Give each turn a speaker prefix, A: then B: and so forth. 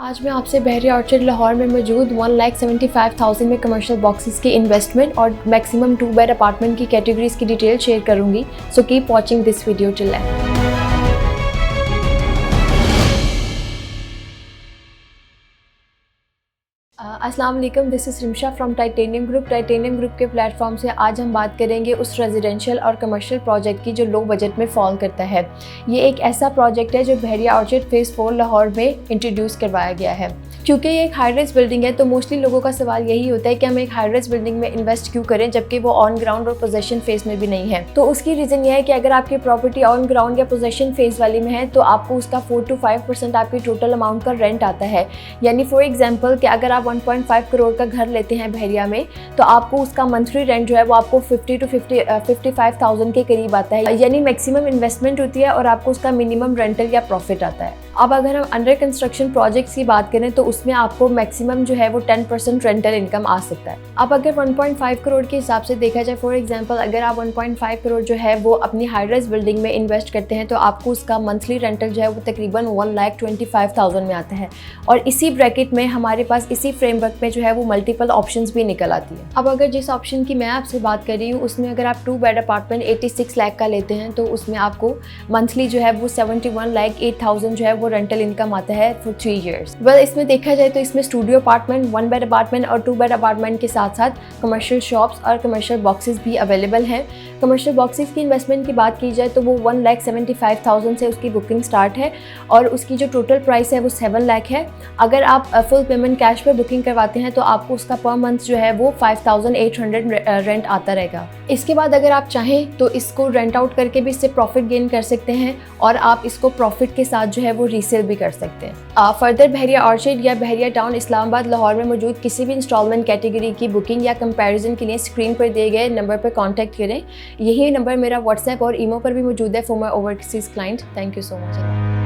A: आज मैं आपसे बहरिया ऑर्चर्ड लाहौर में मौजूद 1,75,000 में कमर्शियल बॉक्सेस की इन्वेस्टमेंट और मैक्सिमम 2 बेड अपार्टमेंट की कैटेगरीज की डिटेल शेयर करूंगी। So keep watching this video till and. अस्सलाम वालेकुम, this is Rimsha from titanium group. Titanium group के प्लेटफॉर्म से आज हम बात करेंगे उस रेजिडेंशियल और कमर्शियल प्रोजेक्ट की जो लो बजट में फॉल करता है। ये एक ऐसा प्रोजेक्ट है जो बहरिया ऑर्चर्ड फेज़ 4 लाहौर में इंट्रोड्यूस करवाया गया है। क्योंकि ये एक हाई राइज बिल्डिंग है तो मोस्टली लोगों का सवाल यही होता है कि हम एक हाई राइज बिल्डिंग में इन्वेस्ट क्यों करें जबकि वो ऑन ग्राउंड और पोजेशन फेज में भी नहीं है। तो उसकी रीज़न ये है कि अगर आपकी प्रॉपर्टी ऑन ग्राउंड या पोजेशन फेज वाली में है तो आपको उसका 4 to 5% आपकी टोटल अमाउंट का रेंट आता है। यानी फॉर एग्जाम्पल कि अगर आप 1.5 करोड़ का घर लेते हैं बहरिया में तो आपको उसका मंथली रेंट जो है वो आपको 50 to 55,000 के करीब आता है। यानी मैक्सिमम इन्वेस्टमेंट होती है और आपको उसका मिनिमम रेंटल या प्रॉफिट आता है। अब अगर हम अंडर कंस्ट्रक्शन प्रोजेक्ट्स की बात करें तो उसमें आपको मैक्सिमम जो है वो 10% रेंटल इनकम आ सकता है। अब अगर 1.5 करोड़ के हिसाब से देखा जाए, फॉर एग्जांपल अगर आप 1.5 करोड़ जो है वो अपनी हाई राइज बिल्डिंग में इन्वेस्ट करते हैं तो आपको उसका मंथली रेंटल जो है वो तकरीबन 1,25,000 में आता है। और इसी ब्रैकेट में हमारे पास इसी फ्रेमवर्क में जो है वो मल्टीपल ऑप्शंस भी निकल आती है। अब अगर जिस ऑप्शन की मैं आपसे बात कर रही हूँ उसमें अगर आप 2 बेड अपार्टमेंट 86 लाख का लेते हैं तो उसमें आपको मंथली जो है वो 71,08,000 जो है वो रेंटल इनकम आता है फॉर 3 years। वेल इसमें देखा जाए तो इसमें स्टूडियो अपार्टमेंट, 1 बेड अपार्टमेंट और 2 बेड अपार्टमेंट के साथ साथ कमर्शियल शॉप्स और कमर्शियल बॉक्सेस भी अवेलेबल हैं। कमर्शियल बॉक्सेस की इन्वेस्टमेंट की बात की जाए तो वो 1,75,000 से उसकी बुकिंग स्टार्ट है और उसकी जो टोटल प्राइस है वो 7 लाख है। अगर आप फुल पेमेंट कैश पे बुकिंग करवाते हैं तो आपको उसका पर मंथ जो है वो 5,800 रेंट आता रहेगा। इसके बाद अगर आप चाहें तो इसको रेंट आउट करके भी इससे प्रॉफिट गेन कर सकते हैं और आप इसको प्रॉफिट के साथ जो है वो रीसेल भी कर सकते हैं। फर्दर बहरिया ऑर्चर्ड या बहरिया टाउन इस्लामाबाद लाहौर में मौजूद किसी भी इंस्टॉलमेंट कैटेगरी की बुकिंग या कंपैरिजन के लिए स्क्रीन पर दिए गए नंबर पर कांटेक्ट करें। यही नंबर मेरा व्हाट्सएप और ईमो पर भी मौजूद है for my overseas client. Thank you so much.